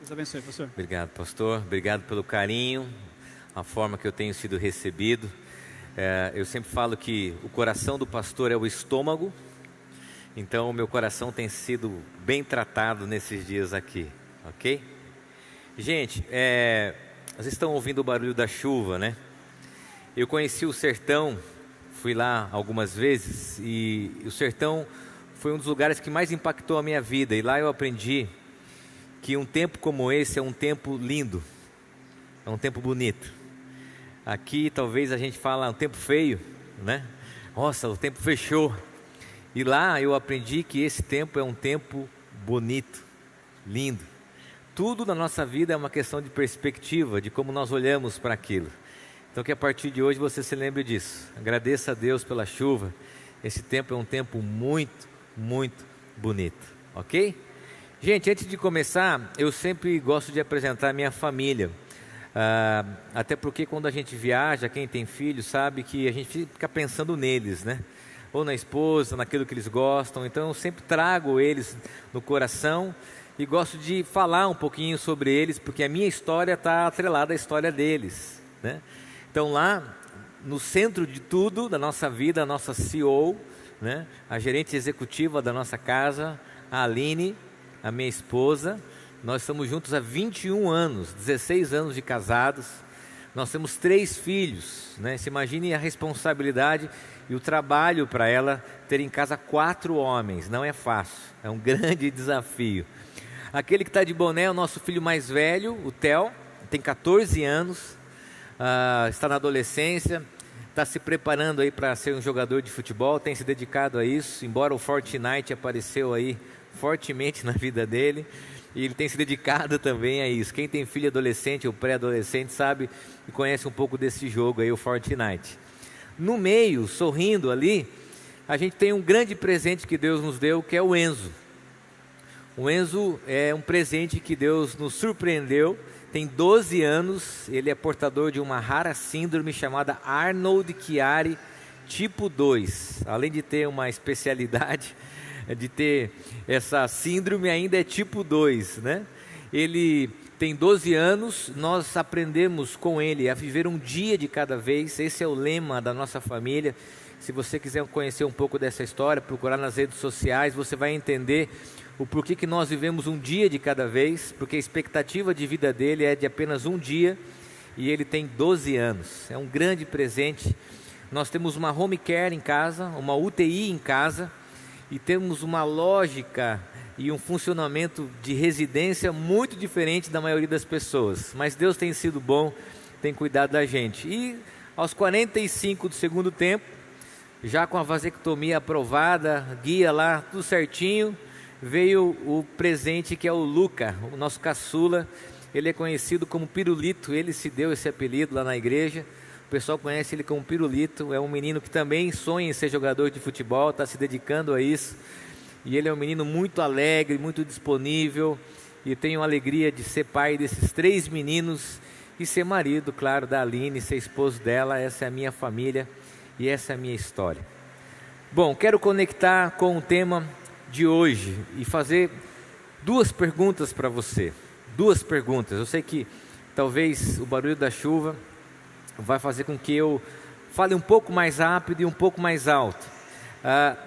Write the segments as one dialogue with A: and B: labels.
A: Deus abençoe, pastor.
B: Obrigado, pastor. Obrigado pelo carinho, a forma que eu tenho sido recebido. Eu sempre falo que o coração do pastor é o estômago, então o meu coração tem sido bem tratado nesses dias aqui, ok? Gente, vocês estão ouvindo o barulho da chuva, né? Eu conheci o sertão, fui lá algumas vezes e o sertão foi um dos lugares que mais impactou a minha vida. E lá eu aprendi que um tempo como esse é um tempo lindo, é um tempo bonito. Aqui talvez a gente fala um tempo feio, né? Nossa, o tempo fechou. E lá eu aprendi que esse tempo é um tempo bonito, lindo. Tudo na nossa vida é uma questão de perspectiva, de como nós olhamos para aquilo. Então que a partir de hoje você se lembre disso. Agradeça a Deus pela chuva. Esse tempo é um tempo muito, muito bonito, ok? Gente, antes de começar, eu sempre gosto de apresentar a minha família. Até porque quando a gente viaja, quem tem filho sabe que a gente fica pensando neles, né? Ou na esposa, naquilo que eles gostam. Então eu sempre trago eles no coração e gosto de falar um pouquinho sobre eles, porque a minha história está atrelada à história deles, né? Então lá, no centro de tudo, da nossa vida, a nossa CEO, né? A gerente executiva da nossa casa, a Aline, a minha esposa. Nós estamos juntos há 21 anos, 16 anos de casados. Nós temos 3 filhos, né? Se imagine a responsabilidade e o trabalho para ela ter em casa 4 homens. Não é fácil, é um grande desafio. Aquele que está de boné é o nosso filho mais velho, o Theo, tem 14 anos, está na adolescência, está se preparando aí para ser um jogador de futebol, tem se dedicado a isso, embora o Fortnite apareceu aí fortemente na vida dele. E ele tem se dedicado também a isso. Quem tem filho adolescente ou pré-adolescente sabe e conhece um pouco desse jogo aí, o Fortnite. No meio, sorrindo ali, a gente tem um grande presente que Deus nos deu, que é o Enzo. O Enzo é um presente que Deus nos surpreendeu. Tem 12 anos, ele é portador de uma rara síndrome chamada Arnold-Chiari tipo 2. Além de ter uma especialidade de ter essa síndrome, ainda é tipo 2, né? Ele tem 12 anos, nós aprendemos com ele a viver um dia de cada vez. Esse é o lema da nossa família. Se você quiser conhecer um pouco dessa história, procurar nas redes sociais, você vai entender o porquê que nós vivemos um dia de cada vez, porque a expectativa de vida dele é de apenas um dia e ele tem 12 anos. É um grande presente. Nós temos uma home care em casa, uma UTI em casa, e temos uma lógica e um funcionamento de residência muito diferente da maioria das pessoas. Mas Deus tem sido bom, tem cuidado da gente. E aos 45 do segundo tempo, já com a vasectomia aprovada, guia lá, tudo certinho, veio o presente que é o Luca, o nosso caçula. Ele é conhecido como Pirulito, ele se deu esse apelido lá na igreja. O pessoal conhece ele como Pirulito. É um menino que também sonha em ser jogador de futebol, está se dedicando a isso. E ele é um menino muito alegre, muito disponível. E tenho a alegria de ser pai desses 3 meninos e ser marido, claro, da Aline, ser esposo dela. Essa é a minha família e essa é a minha história. Bom, quero conectar com o tema de hoje e fazer 2 perguntas para você. 2 perguntas. Eu sei que talvez o barulho da chuva vai fazer com que eu fale um pouco mais rápido e um pouco mais alto.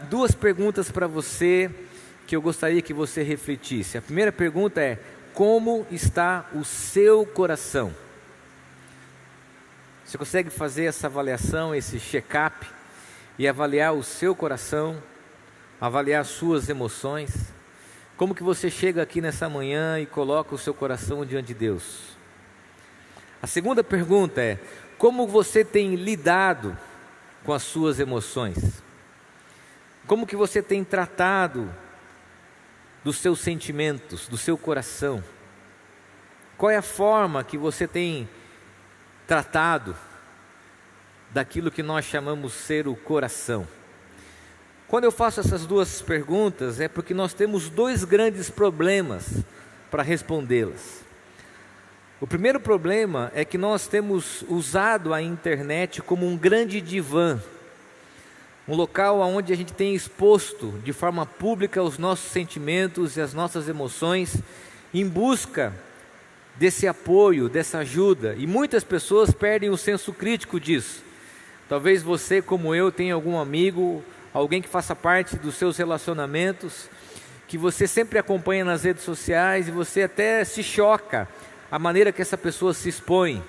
B: 2 perguntas para você que eu gostaria que você refletisse. A primeira pergunta é: como está o seu coração? Você consegue fazer essa avaliação, esse check-up e avaliar o seu coração, avaliar as suas emoções? Como que você chega aqui nessa manhã e coloca o seu coração diante de Deus? A segunda pergunta é: como você tem lidado com as suas emoções? Como que você tem tratado dos seus sentimentos, do seu coração? Qual é a forma que você tem tratado daquilo que nós chamamos ser o coração? Quando eu faço essas 2 perguntas, é porque nós temos 2 grandes problemas para respondê-las. O primeiro problema é que nós temos usado a internet como um grande divã, um local onde a gente tem exposto de forma pública os nossos sentimentos e as nossas emoções, em busca desse apoio, dessa ajuda, e muitas pessoas perdem o senso crítico disso. Talvez você, como eu, tenha algum amigo, alguém que faça parte dos seus relacionamentos, que você sempre acompanha nas redes sociais e você até se choca a maneira que essa pessoa se expõe,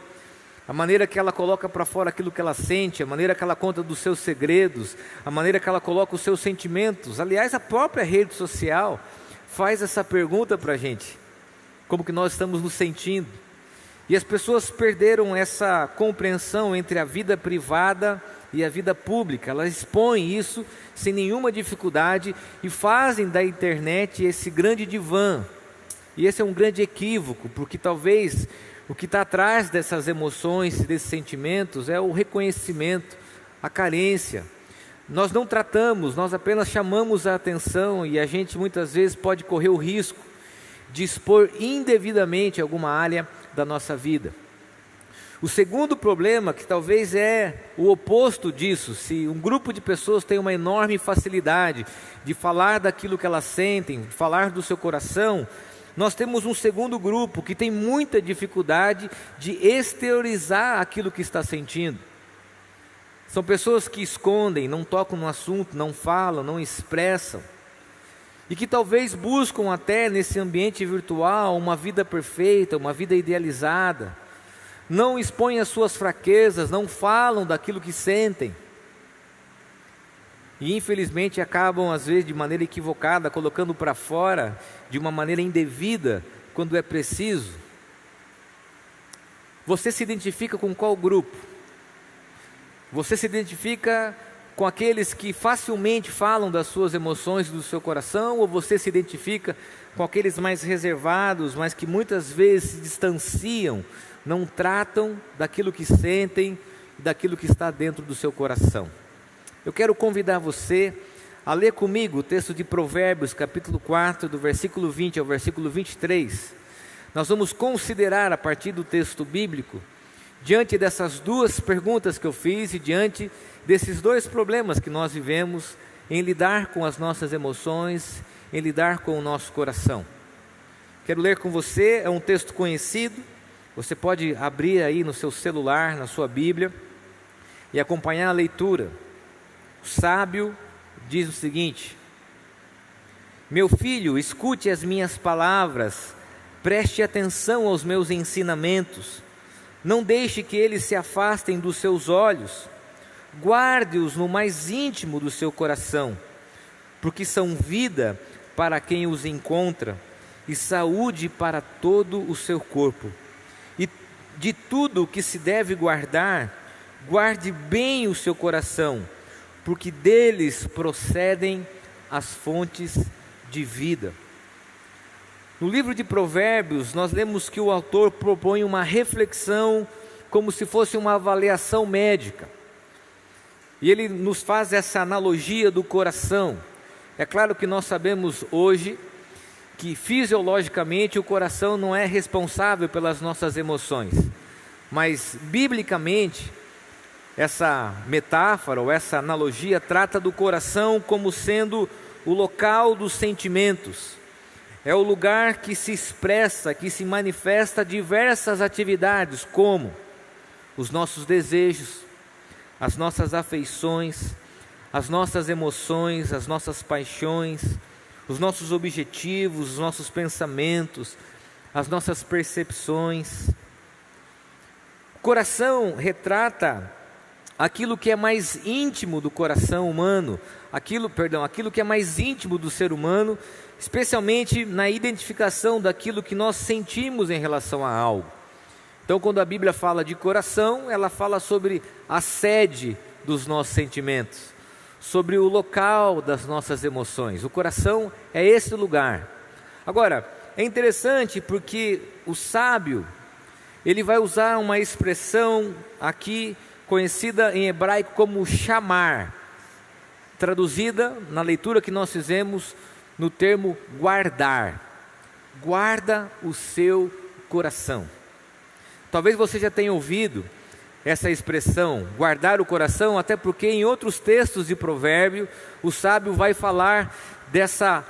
B: a maneira que ela coloca para fora aquilo que ela sente, a maneira que ela conta dos seus segredos, a maneira que ela coloca os seus sentimentos. Aliás, a própria rede social faz essa pergunta para a gente: como que nós estamos nos sentindo? E as pessoas perderam essa compreensão entre a vida privada e a vida pública. Elas expõem isso sem nenhuma dificuldade e fazem da internet esse grande divã. E esse é um grande equívoco, porque talvez o que está atrás dessas emoções, desses sentimentos, é o reconhecimento, a carência. Nós não tratamos, nós apenas chamamos a atenção, e a gente muitas vezes pode correr o risco de expor indevidamente alguma área da nossa vida. O segundo problema, que talvez é o oposto disso, se um grupo de pessoas tem uma enorme facilidade de falar daquilo que elas sentem, de falar do seu coração, nós temos um segundo grupo que tem muita dificuldade de exteriorizar aquilo que está sentindo. São pessoas que escondem, não tocam no assunto, não falam, não expressam, e que talvez buscam até nesse ambiente virtual uma vida perfeita, uma vida idealizada, não expõem as suas fraquezas, não falam daquilo que sentem, e infelizmente acabam às vezes de maneira equivocada, colocando para fora de uma maneira indevida, quando é preciso. Você se identifica com qual grupo? Você se identifica com aqueles que facilmente falam das suas emoções, do seu coração, ou você se identifica com aqueles mais reservados, mas que muitas vezes se distanciam, não tratam daquilo que sentem, daquilo que está dentro do seu coração? Eu quero convidar você a ler comigo o texto de Provérbios, capítulo 4, do versículo 20 ao versículo 23. Nós vamos considerar a partir do texto bíblico, diante dessas duas perguntas que eu fiz e diante desses dois problemas que nós vivemos em lidar com as nossas emoções, em lidar com o nosso coração. Quero ler com você, é um texto conhecido, você pode abrir aí no seu celular, na sua Bíblia, e acompanhar a leitura. O sábio diz o seguinte: meu filho, escute as minhas palavras, preste atenção aos meus ensinamentos, não deixe que eles se afastem dos seus olhos, guarde-os no mais íntimo do seu coração, porque são vida para quem os encontra e saúde para todo o seu corpo. E de tudo o que se deve guardar, guarde bem o seu coração, porque deles procedem as fontes de vida. No livro de Provérbios, nós lemos que o autor propõe uma reflexão como se fosse uma avaliação médica. E ele nos faz essa analogia do coração. É claro que nós sabemos hoje que fisiologicamente o coração não é responsável pelas nossas emoções. Mas biblicamente, essa metáfora ou essa analogia trata do coração como sendo o local dos sentimentos. É o lugar que se expressa, que se manifesta diversas atividades, como os nossos desejos, as nossas afeições, as nossas emoções, as nossas paixões, os nossos objetivos, os nossos pensamentos, as nossas percepções. O coração retrata aquilo que é mais íntimo do coração humano, aquilo que é mais íntimo do ser humano, especialmente na identificação daquilo que nós sentimos em relação a algo. Então, quando a Bíblia fala de coração, ela fala sobre a sede dos nossos sentimentos, sobre o local das nossas emoções. O coração é esse lugar. Agora, é interessante porque o sábio, ele vai usar uma expressão aqui conhecida em hebraico como chamar, traduzida na leitura que nós fizemos no termo guardar. Guarda o seu coração. Talvez você já tenha ouvido essa expressão, guardar o coração, até porque em outros textos de Provérbio, o sábio vai falar dessa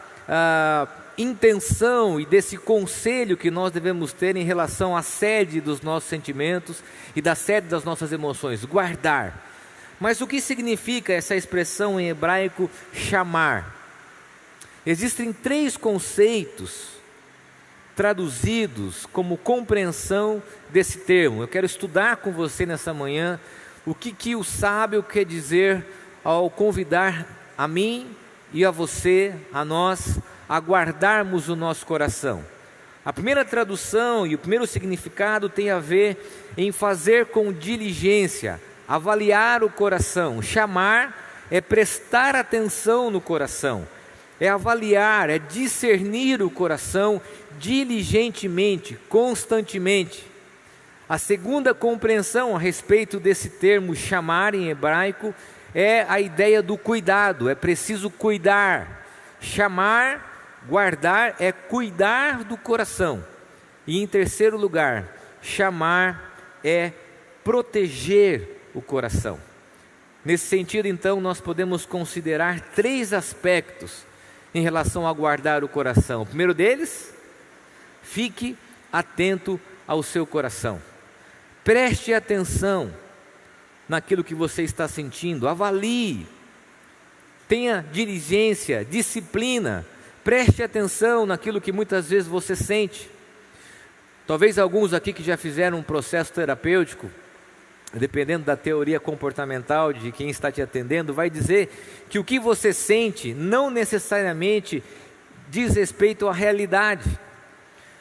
B: intenção e desse conselho que nós devemos ter em relação à sede dos nossos sentimentos e da sede das nossas emoções, guardar. Mas o que significa essa expressão em hebraico, chamar? Existem 3 conceitos traduzidos como compreensão desse termo. Eu quero estudar com você nessa manhã o que o sábio quer dizer ao convidar a mim e a você, a nós, a guardarmos o nosso coração. A primeira tradução e o primeiro significado tem a ver em fazer com diligência, avaliar o coração. Chamar é prestar atenção no coração, é avaliar, é discernir o coração diligentemente, constantemente. A segunda compreensão a respeito desse termo chamar em hebraico é a ideia do cuidado, é preciso cuidar. Chamar, guardar, é cuidar do coração. E em terceiro lugar, chamar é proteger o coração. Nesse sentido, então, nós podemos considerar 3 aspectos em relação a guardar o coração. O primeiro deles, fique atento ao seu coração. Preste atenção naquilo que você está sentindo, avalie, tenha diligência, disciplina, preste atenção naquilo que muitas vezes você sente. Talvez alguns aqui que já fizeram um processo terapêutico, dependendo da teoria comportamental de quem está te atendendo, vai dizer que o que você sente não necessariamente diz respeito à realidade.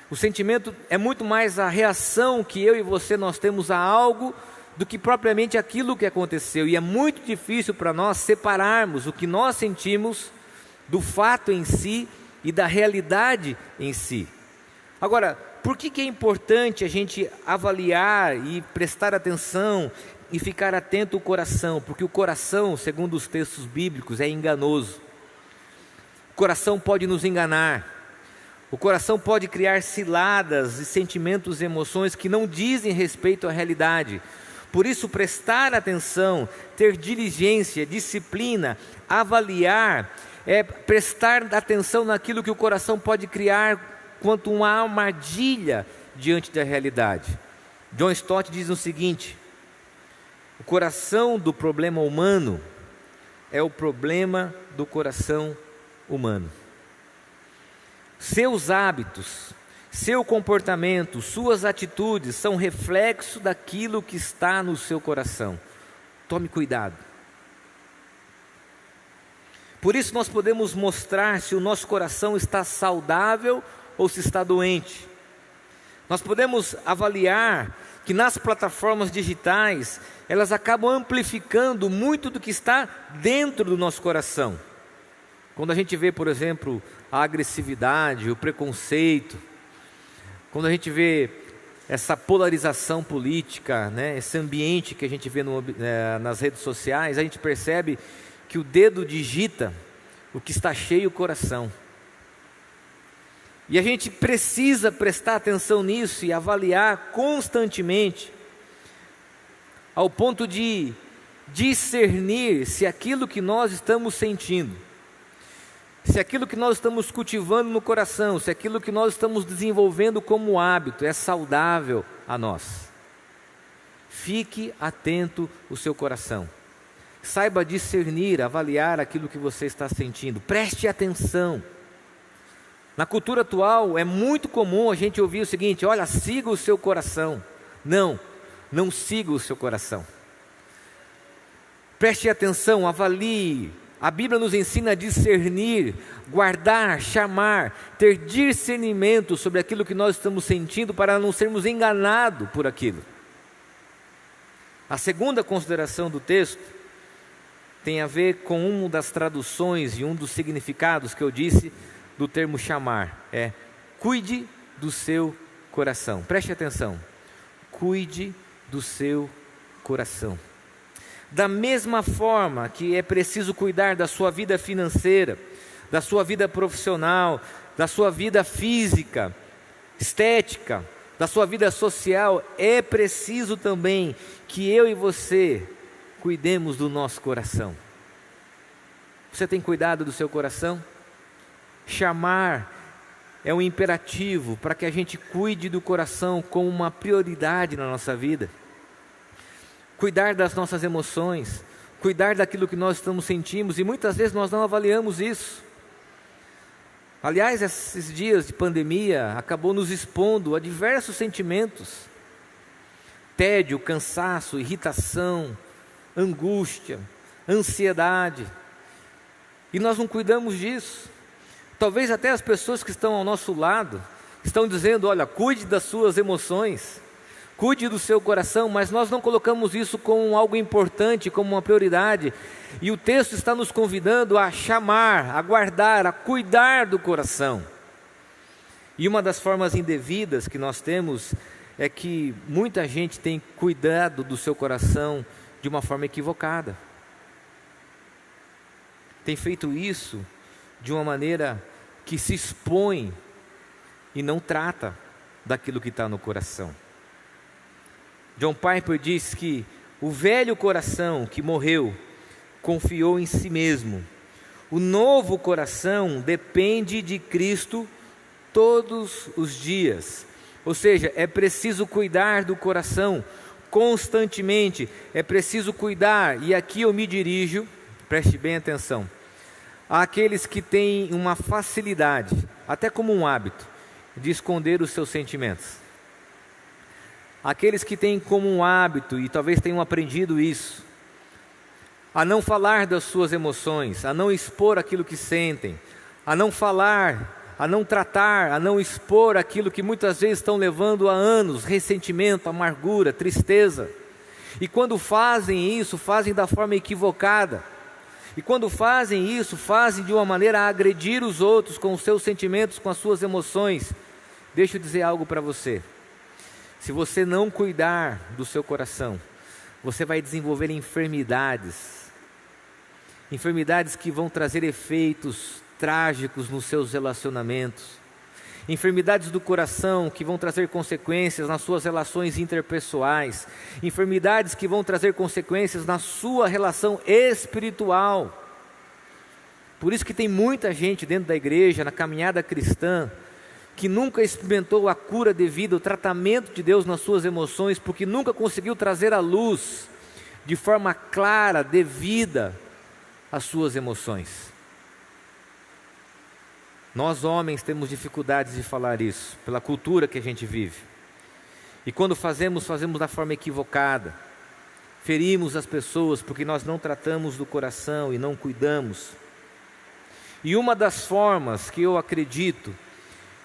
B: O sentimento é muito mais a reação que eu e você nós temos a algo do que propriamente aquilo que aconteceu. E é muito difícil para nós separarmos o que nós sentimos do fato em si e da realidade em si. Agora, por que é importante a gente avaliar e prestar atenção e ficar atento ao coração? Porque o coração, segundo os textos bíblicos, é enganoso. O coração pode nos enganar. O coração pode criar ciladas e sentimentos e emoções que não dizem respeito à realidade. Por isso, prestar atenção, ter diligência, disciplina, avaliar, é prestar atenção naquilo que o coração pode criar quanto uma armadilha diante da realidade. John Stott diz o seguinte: o coração do problema humano é o problema do coração humano. Seus hábitos, seu comportamento, suas atitudes são reflexo daquilo que está no seu coração. Tome cuidado. Por isso nós podemos mostrar se o nosso coração está saudável ou se está doente. Nós podemos avaliar que nas plataformas digitais, elas acabam amplificando muito do que está dentro do nosso coração. Quando a gente vê, por exemplo, a agressividade, o preconceito, quando a gente vê essa polarização política, né, esse ambiente que a gente vê nas redes sociais, a gente percebe que o dedo digita o que está cheio o coração. E a gente precisa prestar atenção nisso e avaliar constantemente, ao ponto de discernir se aquilo que nós estamos sentindo, se aquilo que nós estamos cultivando no coração, se aquilo que nós estamos desenvolvendo como hábito é saudável a nós. Fique atento ao seu coração. Saiba discernir, avaliar aquilo que você está sentindo. Preste atenção. Na cultura atual é muito comum a gente ouvir o seguinte: olha, siga o seu coração. Não siga o seu coração. Preste atenção, avalie. A Bíblia nos ensina a discernir, guardar, chamar, ter discernimento sobre aquilo que nós estamos sentindo para não sermos enganados por aquilo. A segunda consideração do texto tem a ver com uma das traduções e um dos significados que eu disse do termo chamar. É: cuide do seu coração. Preste atenção. Cuide do seu coração. Da mesma forma que é preciso cuidar da sua vida financeira, da sua vida profissional, da sua vida física, estética, da sua vida social, é preciso também que eu e você cuidemos do nosso coração. Você tem cuidado do seu coração? Chamar é um imperativo para que a gente cuide do coração como uma prioridade na nossa vida. Cuidar das nossas emoções, cuidar daquilo que nós estamos sentindo, e muitas vezes nós não avaliamos isso. Aliás, esses dias de pandemia acabou nos expondo a diversos sentimentos: tédio, cansaço, irritação, angústia, ansiedade, e nós não cuidamos disso. Talvez até as pessoas que estão ao nosso lado estão dizendo: olha, cuide das suas emoções, cuide do seu coração, mas nós não colocamos isso como algo importante, como uma prioridade. E o texto está nos convidando a chamar, a guardar, a cuidar do coração. E uma das formas indevidas que nós temos é que muita gente tem cuidado do seu coração de uma forma equivocada. Tem feito isso de uma maneira que se expõe e não trata daquilo que está no coração. John Piper diz que o velho coração que morreu confiou em si mesmo. O novo coração depende de Cristo todos os dias. Ou seja, é preciso cuidar do coração constantemente. É preciso cuidar, e aqui eu me dirijo, preste bem atenção, àqueles que têm uma facilidade, até como um hábito, de esconder os seus sentimentos. Aqueles que têm como um hábito, e talvez tenham aprendido isso, a não falar das suas emoções, a não expor aquilo que sentem, a não falar, a não tratar, a não expor aquilo que muitas vezes estão levando há anos: ressentimento, amargura, tristeza. E quando fazem isso, fazem da forma equivocada. E quando fazem isso, fazem de uma maneira a agredir os outros com os seus sentimentos, com as suas emoções. Deixa eu dizer algo para você: se você não cuidar do seu coração, você vai desenvolver enfermidades que vão trazer efeitos trágicos nos seus relacionamentos, enfermidades do coração que vão trazer consequências nas suas relações interpessoais, enfermidades que vão trazer consequências na sua relação espiritual. Por isso que tem muita gente dentro da igreja, na caminhada cristã, que nunca experimentou a cura devida, o tratamento de Deus nas suas emoções, porque nunca conseguiu trazer à luz, de forma clara, devida, as suas emoções. Nós homens temos dificuldades de falar isso, pela cultura que a gente vive. E quando fazemos da forma equivocada. Ferimos as pessoas porque nós não tratamos do coração e não cuidamos. E uma das formas que eu acredito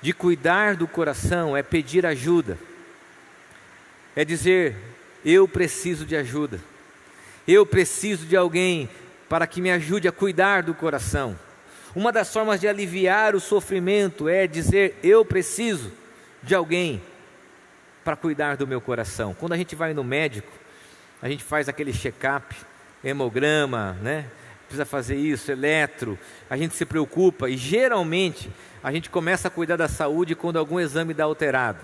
B: de cuidar do coração é pedir ajuda. É dizer: eu preciso de ajuda. Eu preciso de alguém para que me ajude a cuidar do coração. Uma das formas de aliviar o sofrimento é dizer: eu preciso de alguém para cuidar do meu coração. Quando a gente vai no médico, a gente faz aquele check-up, hemograma, né? Precisa fazer isso, eletro, a gente se preocupa e geralmente a gente começa a cuidar da saúde quando algum exame dá alterado.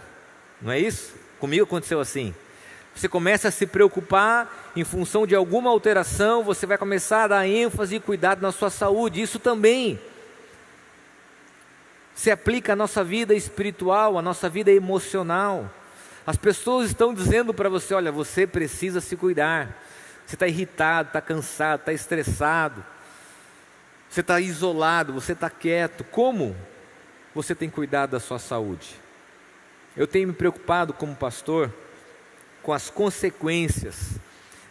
B: Não é isso? Comigo aconteceu assim. Você começa a se preocupar em função de alguma alteração, você vai começar a dar ênfase e cuidado na sua saúde. Isso também se aplica à nossa vida espiritual, à nossa vida emocional. As pessoas estão dizendo para você: olha, você precisa se cuidar. Você está irritado, está cansado, está estressado, você está isolado, você está quieto. Como você tem cuidado da sua saúde? Eu tenho me preocupado como pastor com as consequências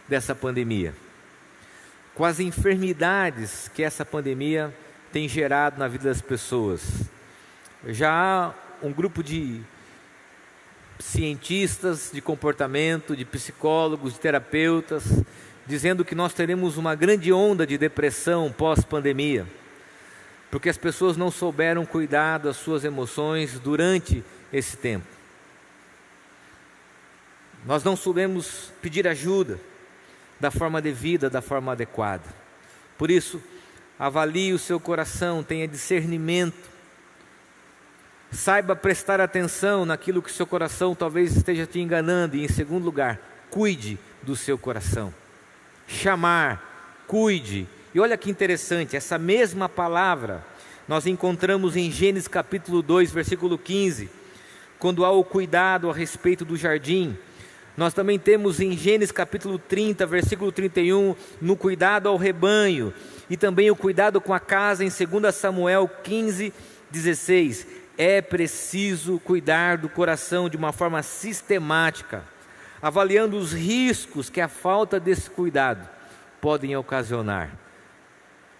B: dessa pandemia, com as enfermidades que essa pandemia tem gerado na vida das pessoas. Já há um grupo de cientistas de comportamento, de psicólogos, de terapeutas, dizendo que nós teremos uma grande onda de depressão pós-pandemia, porque as pessoas não souberam cuidar das suas emoções durante esse tempo. Nós não soubemos pedir ajuda da forma devida, da forma adequada. Por isso, avalie o seu coração, tenha discernimento, saiba prestar atenção naquilo que o seu coração talvez esteja te enganando. E em segundo lugar, cuide do seu coração. Chamar, cuide. E olha que interessante, essa mesma palavra nós encontramos em Gênesis capítulo 2, versículo 15, quando há o cuidado a respeito do jardim. Nós também temos em Gênesis capítulo 30, versículo 31, no cuidado ao rebanho, e também o cuidado com a casa em 2 Samuel 15, 16. É preciso cuidar do coração de uma forma sistemática, avaliando os riscos que a falta desse cuidado podem ocasionar.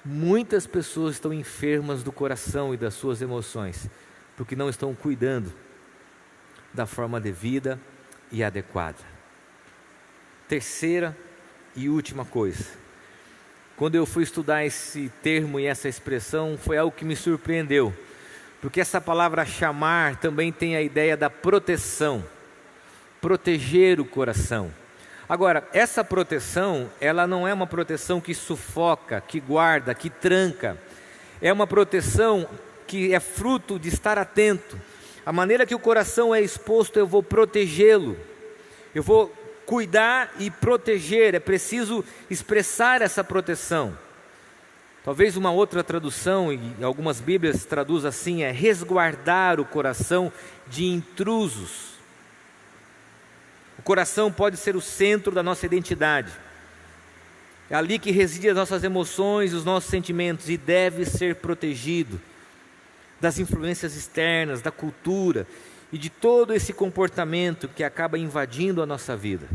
B: Muitas pessoas estão enfermas do coração e das suas emoções, porque não estão cuidando da forma devida e adequada. Terceira e última coisa, quando eu fui estudar esse termo e essa expressão, foi algo que me surpreendeu, porque essa palavra chamar também tem a ideia da proteção, proteger o coração. Agora, essa proteção, ela não é uma proteção que sufoca, que guarda, que tranca, é uma proteção que é fruto de estar atento. A maneira que o coração é exposto, eu vou protegê-lo, eu vou cuidar e proteger, é preciso expressar essa proteção. Talvez uma outra tradução, e algumas bíblias traduzem assim, é resguardar o coração de intrusos. O coração pode ser o centro da nossa identidade, é ali que residem as nossas emoções, os nossos sentimentos, e deve ser protegido das influências externas, da cultura e de todo esse comportamento que acaba invadindo a nossa vida.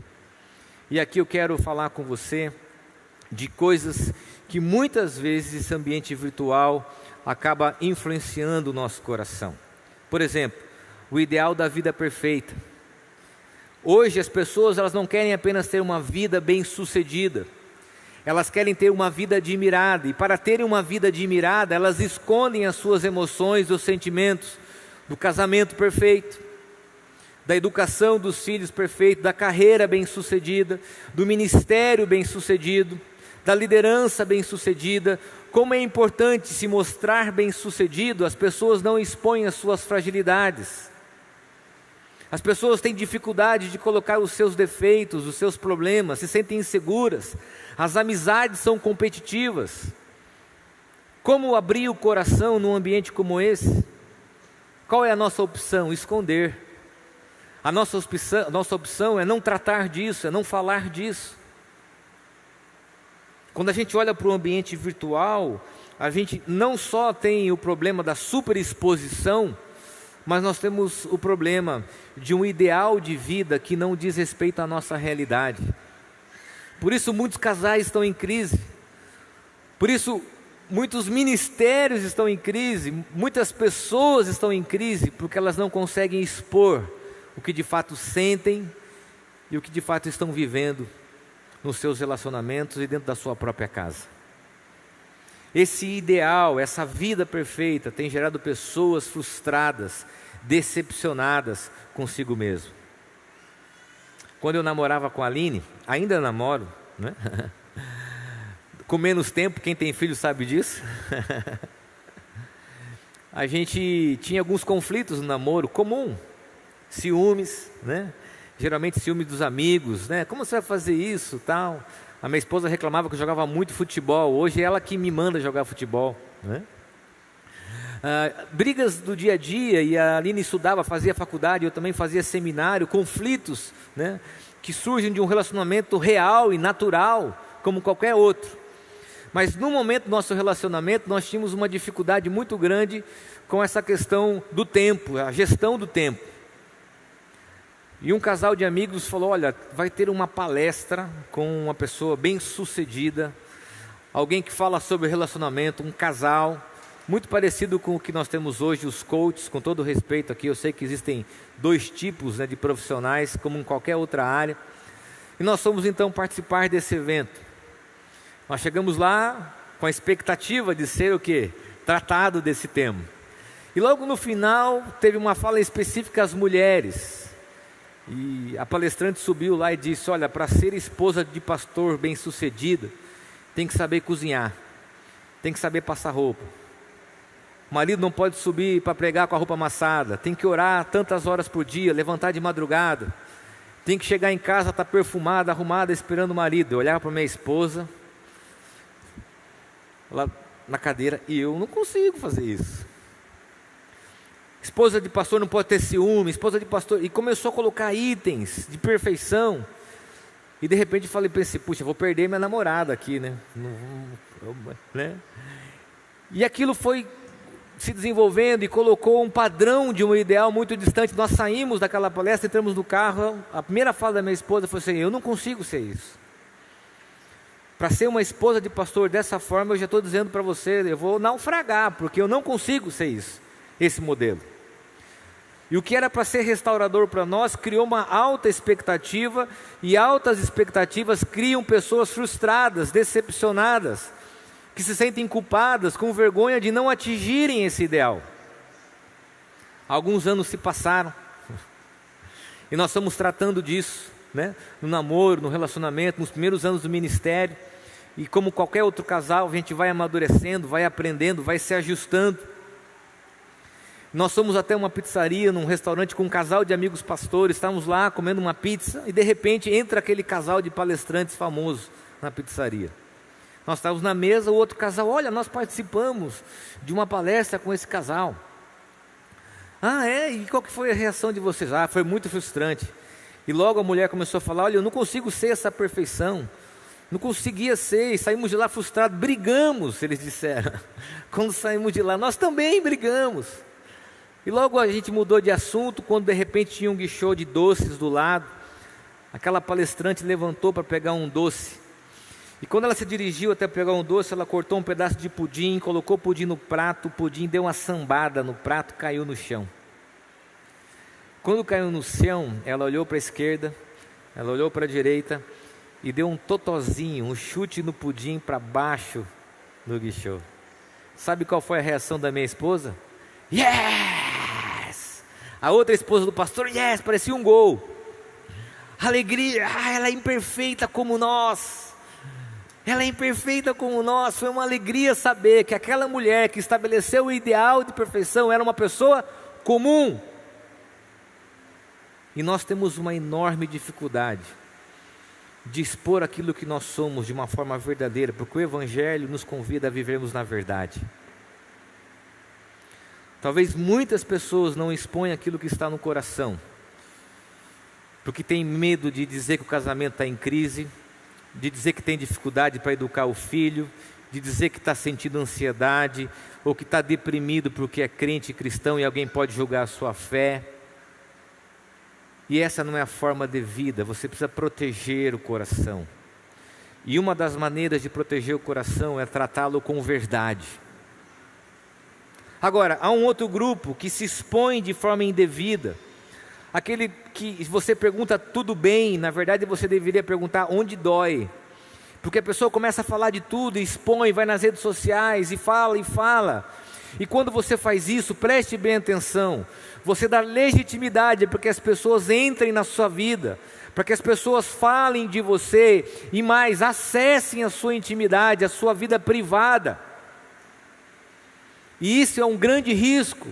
B: E aqui eu quero falar com você de coisas que muitas vezes esse ambiente virtual acaba influenciando o nosso coração. Por exemplo, o ideal da vida perfeita. Hoje as pessoas, elas não querem apenas ter uma vida bem-sucedida, elas querem ter uma vida admirada, e para terem uma vida admirada, elas escondem as suas emoções, os sentimentos, do casamento perfeito, da educação dos filhos perfeito, da carreira bem-sucedida, do ministério bem-sucedido, da liderança bem-sucedida. Como é importante se mostrar bem-sucedido, as pessoas não expõem as suas fragilidades. As pessoas têm dificuldade de colocar os seus defeitos, os seus problemas, se sentem inseguras. As amizades são competitivas. Como abrir o coração num ambiente como esse? Qual é a nossa opção? Esconder. A nossa opção é não tratar disso, é não falar disso. Quando a gente olha para o ambiente virtual, a gente não só tem o problema da superexposição, mas nós temos o problema de um ideal de vida que não diz respeito à nossa realidade. Por isso muitos casais estão em crise, por isso muitos ministérios estão em crise, muitas pessoas estão em crise, porque elas não conseguem expor o que de fato sentem e o que de fato estão vivendo nos seus relacionamentos e dentro da sua própria casa. Esse ideal, essa vida perfeita tem gerado pessoas frustradas, decepcionadas consigo mesmo. Quando eu namorava com a Aline, ainda namoro, né? Com menos tempo, quem tem filho sabe disso. A gente tinha alguns conflitos no namoro, comum, ciúmes, né? Geralmente ciúmes dos amigos, né? Como você vai fazer isso, tal? A minha esposa reclamava que eu jogava muito futebol, hoje é ela que me manda jogar futebol, né? Brigas do dia a dia, e a Aline estudava, fazia faculdade, eu também fazia seminário, conflitos, né? Que surgem de um relacionamento real e natural, como qualquer outro. Mas no momento do nosso relacionamento, nós tínhamos uma dificuldade muito grande com essa questão do tempo, a gestão do tempo. E um casal de amigos falou: olha, vai ter uma palestra com uma pessoa bem sucedida, alguém que fala sobre relacionamento, um casal, muito parecido com o que nós temos hoje, os coaches, com todo respeito aqui, eu sei que existem dois tipos, né, de profissionais, como em qualquer outra área, e nós fomos então participar desse evento. Nós chegamos lá com a expectativa de ser o quê? Tratado desse tema. E logo no final teve uma fala específica às mulheres. E a palestrante subiu lá e disse: olha, para ser esposa de pastor bem-sucedida, tem que saber cozinhar, tem que saber passar roupa. O marido não pode subir para pregar com a roupa amassada, tem que orar tantas horas por dia, levantar de madrugada, tem que chegar em casa, estar perfumada, arrumada, esperando o marido. Eu olhava para minha esposa, ela na cadeira e eu não consigo fazer isso. Esposa de pastor não pode ter ciúme, esposa de pastor... E começou a colocar itens de perfeição. E de repente pensei, puxa, vou perder minha namorada aqui, né? E aquilo foi se desenvolvendo e colocou um padrão de um ideal muito distante. Nós saímos daquela palestra, entramos no carro, a primeira fala da minha esposa foi assim, eu não consigo ser isso. Para ser uma esposa de pastor dessa forma, eu já estou dizendo para você, eu vou naufragar, porque eu não consigo ser isso, esse modelo. E o que era para ser restaurador para nós, criou uma alta expectativa, e altas expectativas criam pessoas frustradas, decepcionadas, que se sentem culpadas, com vergonha de não atingirem esse ideal. Alguns anos se passaram, e nós estamos tratando disso, né? No namoro, no relacionamento, nos primeiros anos do ministério, e como qualquer outro casal, a gente vai amadurecendo, vai aprendendo, vai se ajustando. Nós fomos até uma pizzaria, num restaurante com um casal de amigos pastores, estávamos lá comendo uma pizza, e de repente entra aquele casal de palestrantes famosos na pizzaria. Nós estávamos na mesa, o outro casal, olha, nós participamos de uma palestra com esse casal. Ah, é? E qual que foi a reação de vocês? Ah, foi muito frustrante. E logo a mulher começou a falar, olha, eu não consigo ser essa perfeição. Não conseguia ser, e saímos de lá frustrados, brigamos, eles disseram. Quando saímos de lá, nós também brigamos. E logo a gente mudou de assunto, quando de repente tinha um guichô de doces do lado. Aquela palestrante levantou para pegar um doce. E quando ela se dirigiu até pegar um doce, ela cortou um pedaço de pudim, colocou o pudim no prato, o pudim deu uma sambada no prato, caiu no chão. Quando caiu no chão, ela olhou para a esquerda, ela olhou para a direita e deu um totozinho, um chute no pudim para baixo do guichô. Sabe qual foi a reação da minha esposa? Yes! A outra esposa do pastor, yes, parecia um gol. Alegria, ela é imperfeita como nós. Ela é imperfeita como nós. Foi uma alegria saber que aquela mulher que estabeleceu o ideal de perfeição era uma pessoa comum. E nós temos uma enorme dificuldade de expor aquilo que nós somos de uma forma verdadeira, porque o Evangelho nos convida a vivermos na verdade. Talvez muitas pessoas não expõem aquilo que está no coração, porque tem medo de dizer que o casamento está em crise, de dizer que tem dificuldade para educar o filho, de dizer que está sentindo ansiedade, ou que está deprimido porque é crente cristão e alguém pode julgar a sua fé. E essa não é a forma de vida, você precisa proteger o coração. E uma das maneiras de proteger o coração é tratá-lo com verdade. Agora, há um outro grupo que se expõe de forma indevida. Aquele que você pergunta tudo bem, na verdade você deveria perguntar onde dói. Porque a pessoa começa a falar de tudo, expõe, vai nas redes sociais e fala e fala. E quando você faz isso, preste bem atenção. Você dá legitimidade para que as pessoas entrem na sua vida, para que as pessoas falem de você e mais, acessem a sua intimidade, a sua vida privada. E isso é um grande risco.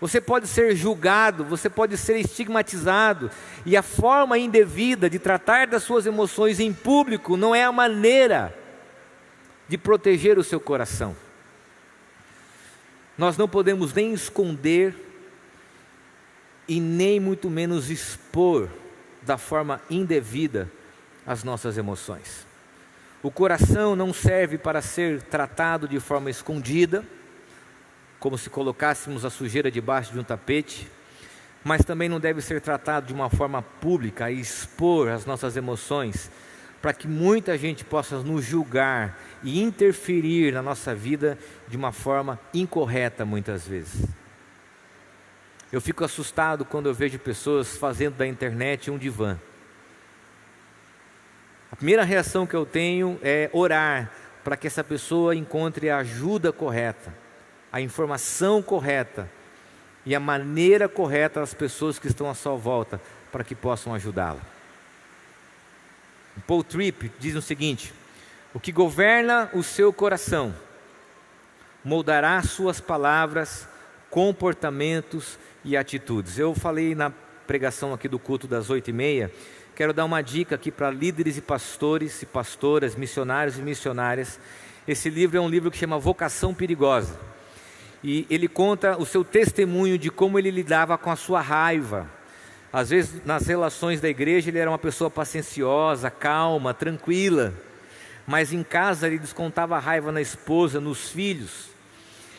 B: Você pode ser julgado, você pode ser estigmatizado, e a forma indevida de tratar das suas emoções em público não é a maneira de proteger o seu coração. Nós não podemos nem esconder e nem muito menos expor da forma indevida as nossas emoções. O coração não serve para ser tratado de forma escondida, como se colocássemos a sujeira debaixo de um tapete, mas também não deve ser tratado de uma forma pública e expor as nossas emoções, para que muita gente possa nos julgar e interferir na nossa vida de uma forma incorreta muitas vezes. Eu fico assustado quando eu vejo pessoas fazendo da internet um divã. A primeira reação que eu tenho é orar para que essa pessoa encontre a ajuda correta, a informação correta e a maneira correta das pessoas que estão à sua volta para que possam ajudá-la. Paul Tripp diz o seguinte: o que governa o seu coração moldará suas palavras, comportamentos e atitudes. Eu falei na pregação aqui do culto das 8h30, quero dar uma dica aqui para líderes e pastores e pastoras, missionários e missionárias, Esse livro é um livro que chama Vocação Perigosa. E ele conta o seu testemunho de como ele lidava com a sua raiva. Às vezes, nas relações da igreja, ele era uma pessoa pacienciosa, calma, tranquila. Mas em casa, ele descontava a raiva na esposa, nos filhos.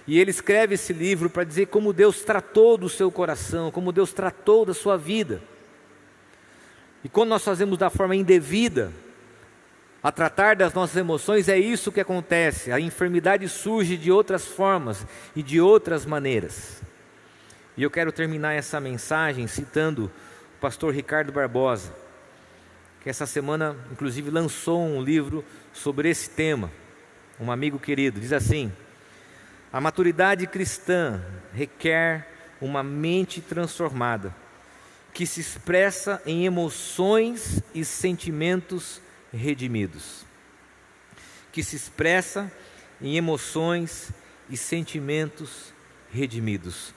B: E ele escreve esse livro para dizer como Deus tratou do seu coração, como Deus tratou da sua vida. E quando nós fazemos da forma indevida, a tratar das nossas emoções, é isso que acontece. A enfermidade surge de outras formas e de outras maneiras. E eu quero terminar essa mensagem citando o pastor Ricardo Barbosa, que essa semana, inclusive, lançou um livro sobre esse tema. Um amigo querido, diz assim: a maturidade cristã requer uma mente transformada, que se expressa em emoções e sentimentos redimidos. Que se expressa em emoções e sentimentos redimidos.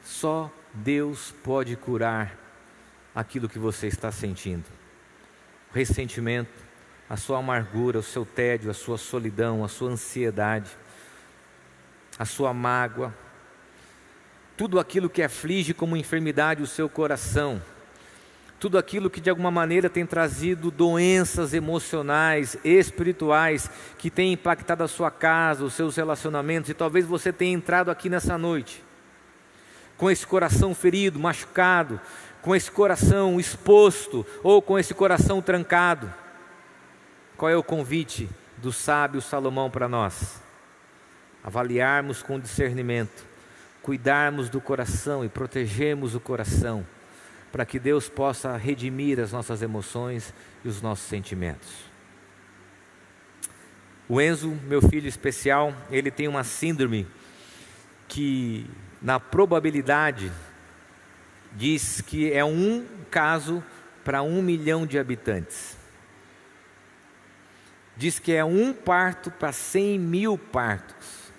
B: Só Deus pode curar aquilo que você está sentindo. O ressentimento, a sua amargura, o seu tédio, a sua solidão, a sua ansiedade, a sua mágoa, tudo aquilo que aflige como enfermidade o seu coração, tudo aquilo que de alguma maneira tem trazido doenças emocionais, espirituais, que tem impactado a sua casa, os seus relacionamentos, e talvez você tenha entrado aqui nessa noite com esse coração ferido, machucado, com esse coração exposto, ou com esse coração trancado. Qual é o convite do sábio Salomão para nós? Avaliarmos com discernimento, cuidarmos do coração e protegermos o coração, para que Deus possa redimir as nossas emoções e os nossos sentimentos. O Enzo, meu filho especial, ele tem uma síndrome que, na probabilidade, diz que é um caso para 1 milhão de habitantes. Diz que é um parto para 100 mil partos.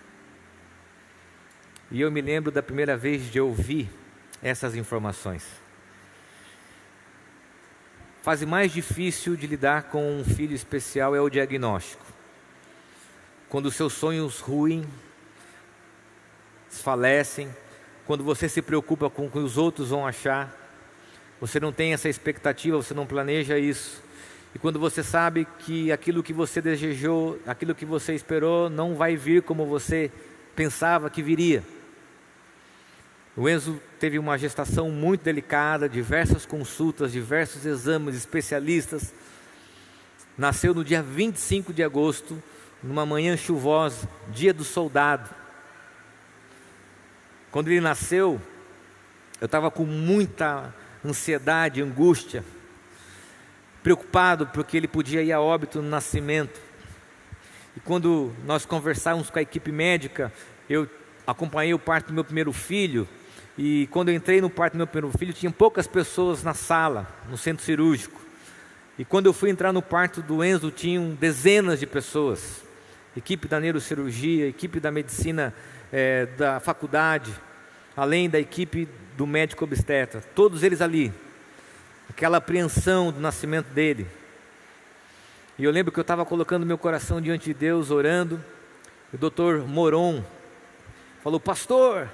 B: E eu me lembro da primeira vez de ouvir essas informações. A fase mais difícil de lidar com um filho especial é o diagnóstico. Quando os seus sonhos ruem, desfalecem, quando você se preocupa com o que os outros vão achar, você não tem essa expectativa, você não planeja isso. E quando você sabe que aquilo que você desejou, aquilo que você esperou, não vai vir como você pensava que viria. O Enzo teve uma gestação muito delicada, diversas consultas, diversos exames, especialistas. Nasceu no dia 25 de agosto, numa manhã chuvosa, dia do soldado. Quando ele nasceu, eu estava com muita ansiedade, angústia, preocupado porque ele podia ir a óbito no nascimento. E quando nós conversávamos com a equipe médica, eu acompanhei o parto do meu primeiro filho. E quando eu entrei no parto do meu primeiro filho, tinha poucas pessoas na sala, no centro cirúrgico. E quando eu fui entrar no parto do Enzo, tinham dezenas de pessoas. Equipe da neurocirurgia, equipe da medicina da faculdade, além da equipe do médico obstetra. Todos eles ali. Aquela apreensão do nascimento dele. E eu lembro que eu estava colocando meu coração diante de Deus, orando. E o doutor Moron falou: pastor,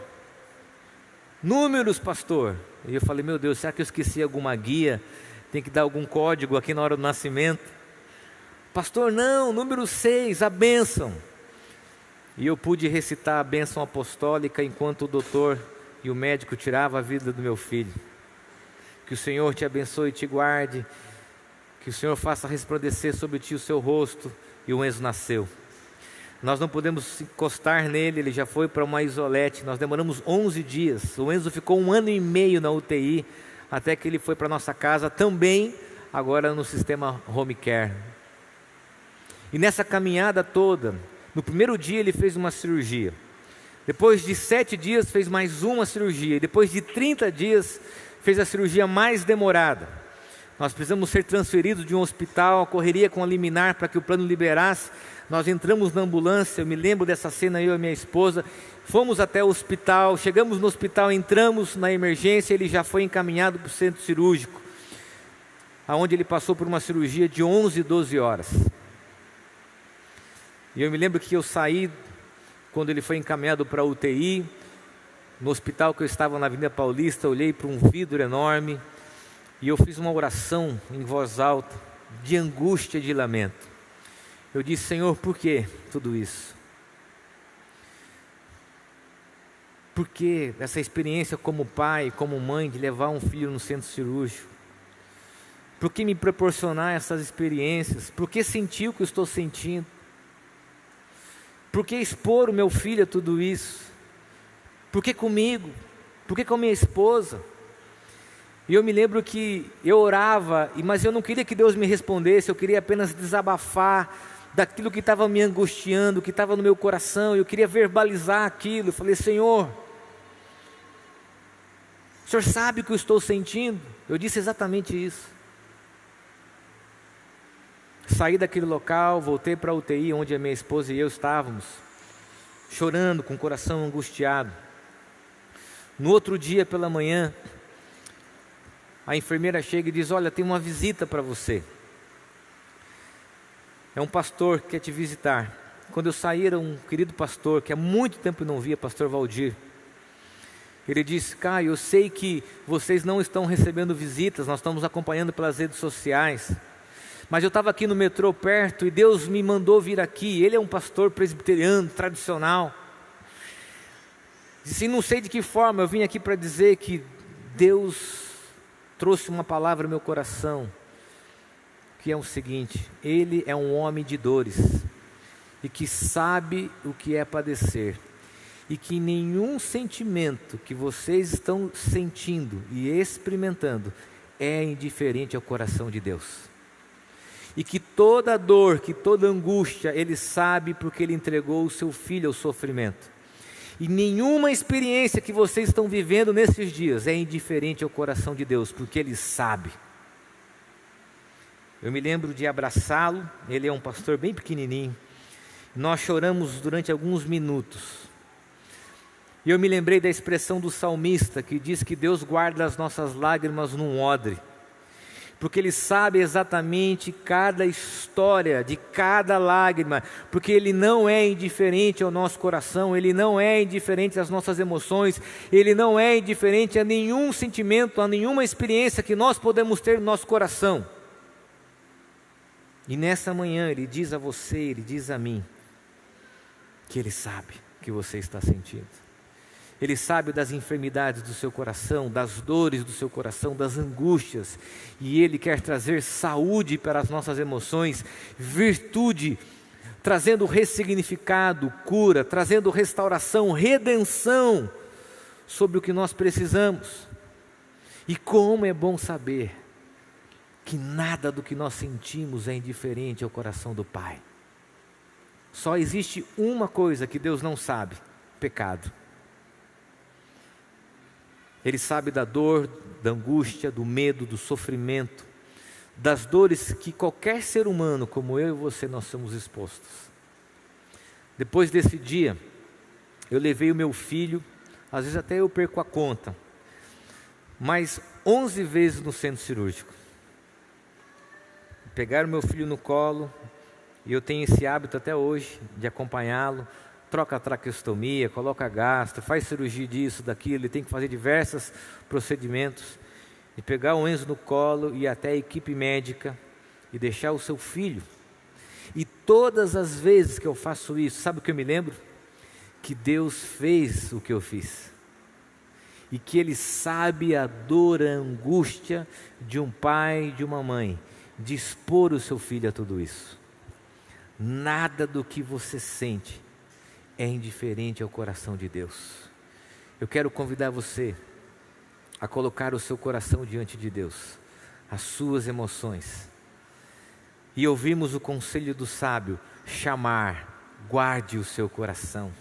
B: números, pastor. E eu falei: meu Deus, será que eu esqueci alguma guia? Tem que dar algum código aqui na hora do nascimento? Pastor, não, número 6, a bênção. E eu pude recitar a bênção apostólica enquanto o doutor e o médico tiravam a vida do meu filho. Que o Senhor te abençoe e te guarde, que o Senhor faça resplandecer sobre ti o seu rosto. E o Enzo nasceu. Nós não podemos encostar nele, ele já foi para uma isolete. Nós demoramos 11 dias. O Enzo ficou 1 ano e meio na UTI, até que ele foi para nossa casa, também agora no sistema home care. E nessa caminhada toda, no primeiro dia ele fez uma cirurgia. Depois de 7 dias fez mais uma cirurgia. E depois de 30 dias fez a cirurgia mais demorada. Nós precisamos ser transferidos de um hospital, a correria com a liminar para que o plano liberasse. Nós entramos na ambulância, eu me lembro dessa cena, eu e minha esposa, fomos até o hospital, chegamos no hospital, entramos na emergência, ele já foi encaminhado para o centro cirúrgico, onde ele passou por uma cirurgia de 11, 12 horas. E eu me lembro que eu saí, quando ele foi encaminhado para a UTI, no hospital que eu estava na Avenida Paulista, olhei para um vidro enorme e eu fiz uma oração em voz alta, de angústia e de lamento. Eu disse: Senhor, por que tudo isso? Por que essa experiência como pai, como mãe, de levar um filho no centro cirúrgico? Por que me proporcionar essas experiências? Por que sentir o que eu estou sentindo? Por que expor o meu filho a tudo isso? Por que comigo? Por que com a minha esposa? E eu me lembro que eu orava, mas eu não queria que Deus me respondesse, eu queria apenas desabafar daquilo que estava me angustiando, que estava no meu coração. Eu queria verbalizar aquilo. Eu falei: Senhor, o Senhor sabe o que eu estou sentindo? Eu disse exatamente isso. Saí daquele local, voltei para a UTI, onde a minha esposa e eu estávamos, chorando, com o coração angustiado. No outro dia pela manhã, a enfermeira chega e diz: olha, tem uma visita para você. É um pastor que quer te visitar. Quando eu saí, era um querido pastor, que há muito tempo eu não via, pastor Valdir. Ele disse: Caio, eu sei que vocês não estão recebendo visitas, nós estamos acompanhando pelas redes sociais, mas eu estava aqui no metrô perto e Deus me mandou vir aqui. Ele é um pastor presbiteriano, tradicional. Disse: não sei de que forma, eu vim aqui para dizer que Deus trouxe uma palavra no meu coração, que é o seguinte: Ele é um homem de dores, e que sabe o que é padecer, e que nenhum sentimento que vocês estão sentindo e experimentando é indiferente ao coração de Deus. E que toda dor, que toda angústia, Ele sabe, porque Ele entregou o seu Filho ao sofrimento. E nenhuma experiência que vocês estão vivendo nesses dias é indiferente ao coração de Deus, porque Ele sabe. Eu me lembro de abraçá-lo. Ele é um pastor bem pequenininho. Nós choramos durante alguns minutos. E eu me lembrei da expressão do salmista, que diz que Deus guarda as nossas lágrimas num odre, porque Ele sabe exatamente cada história de cada lágrima, porque Ele não é indiferente ao nosso coração, Ele não é indiferente às nossas emoções, Ele não é indiferente a nenhum sentimento, a nenhuma experiência que nós podemos ter no nosso coração. E nessa manhã Ele diz a você, Ele diz a mim, que Ele sabe o que você está sentindo. Ele sabe das enfermidades do seu coração, das dores do seu coração, das angústias. E Ele quer trazer saúde para as nossas emoções, virtude, trazendo ressignificado, cura, trazendo restauração, redenção sobre o que nós precisamos. E como é bom saber que nada do que nós sentimos é indiferente ao coração do Pai. Só existe uma coisa que Deus não sabe: pecado. Ele sabe da dor, da angústia, do medo, do sofrimento, das dores que qualquer ser humano, como eu e você, nós somos expostos. Depois desse dia, eu levei o meu filho, às vezes até eu perco a conta, mas 11 vezes no centro cirúrgico. Pegaram meu filho no colo, e eu tenho esse hábito até hoje, de acompanhá-lo. Troca a traqueostomia, coloca gastro, faz cirurgia disso, daquilo. Ele tem que fazer diversos procedimentos. E pegar o Enzo no colo e ir até a equipe médica e deixar o seu filho. E todas as vezes que eu faço isso, sabe o que eu me lembro? Que Deus fez o que eu fiz. E que Ele sabe a dor, a angústia de um pai e de uma mãe, de expor o seu filho a tudo isso. Nada do que você sente é indiferente ao coração de Deus. Eu quero convidar você a colocar o seu coração diante de Deus, as suas emoções, e ouvirmos o conselho do sábio: chamar, guarde o seu coração.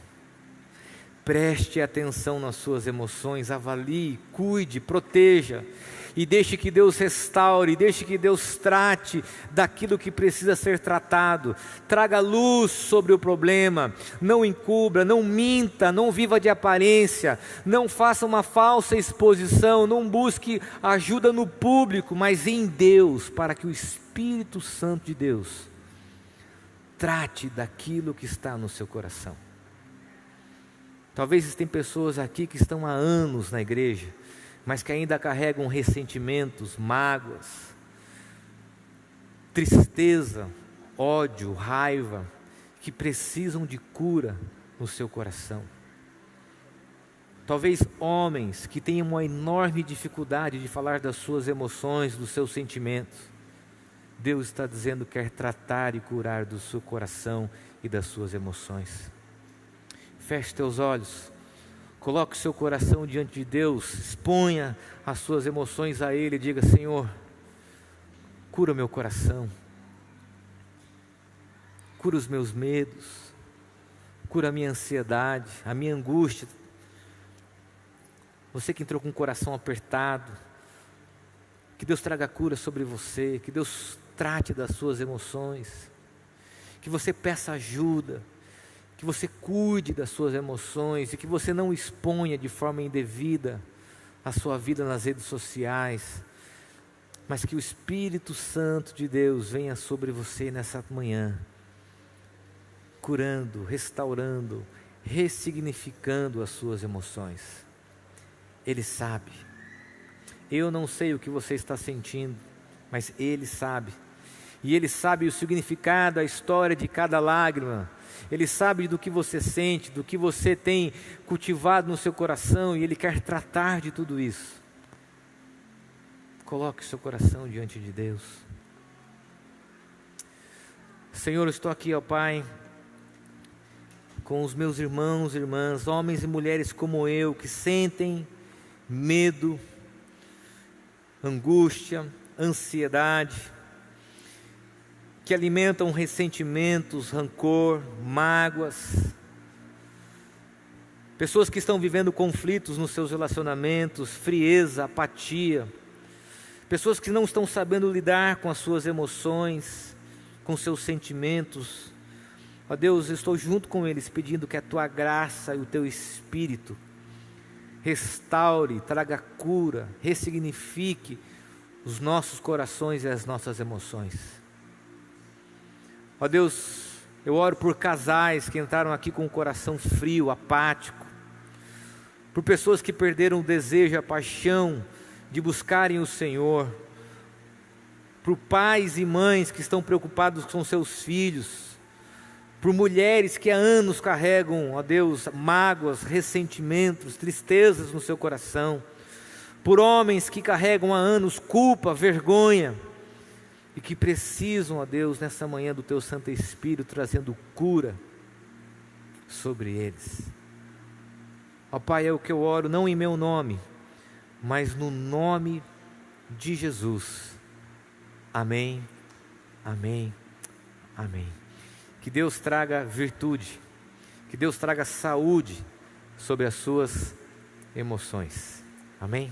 B: Preste atenção nas suas emoções, avalie, cuide, proteja, e deixe que Deus restaure, deixe que Deus trate daquilo que precisa ser tratado. Traga luz sobre o problema, não encubra, não minta, não viva de aparência, não faça uma falsa exposição, não busque ajuda no público, mas em Deus, para que o Espírito Santo de Deus trate daquilo que está no seu coração. Talvez tem pessoas aqui que estão há anos na igreja, mas que ainda carregam ressentimentos, mágoas, tristeza, ódio, raiva, que precisam de cura no seu coração. Talvez homens que tenham uma enorme dificuldade de falar das suas emoções, dos seus sentimentos. Deus está dizendo que quer tratar e curar do seu coração e das suas emoções. Feche teus olhos, coloque o seu coração diante de Deus, exponha as suas emoções a Ele e diga: Senhor, cura o meu coração, cura os meus medos, cura a minha ansiedade, a minha angústia. Você que entrou com o coração apertado, que Deus traga cura sobre você, que Deus trate das suas emoções, que você peça ajuda, que você cuide das suas emoções e que você não exponha de forma indevida a sua vida nas redes sociais, mas que o Espírito Santo de Deus venha sobre você nessa manhã, curando, restaurando, ressignificando as suas emoções. Ele sabe. Eu não sei o que você está sentindo, mas Ele sabe. E Ele sabe o significado, a história de cada lágrima. Ele sabe do que você sente, do que você tem cultivado no seu coração, e Ele quer tratar de tudo isso. Coloque seu coração diante de Deus. Senhor, eu estou aqui, ó Pai, com os meus irmãos e irmãs, homens e mulheres como eu, que sentem medo, angústia, ansiedade, que alimentam ressentimentos, rancor, mágoas, pessoas que estão vivendo conflitos nos seus relacionamentos, frieza, apatia, pessoas que não estão sabendo lidar com as suas emoções, com seus sentimentos. Ó Deus, eu estou junto com eles pedindo que a Tua graça e o Teu Espírito restaure, traga cura, ressignifique os nossos corações e as nossas emoções. Ó Deus, eu oro por casais que entraram aqui com o coração frio, apático, por pessoas que perderam o desejo, a paixão de buscarem o Senhor, por pais e mães que estão preocupados com seus filhos, por mulheres que há anos carregam, ó Deus, mágoas, ressentimentos, tristezas no seu coração, por homens que carregam há anos culpa, vergonha, e que precisam, ó Deus, nessa manhã do Teu Santo Espírito, trazendo cura sobre eles. Ó Pai, é o que eu oro, não em meu nome, mas no nome de Jesus. Amém, amém, amém. Que Deus traga virtude, que Deus traga saúde sobre as suas emoções. Amém?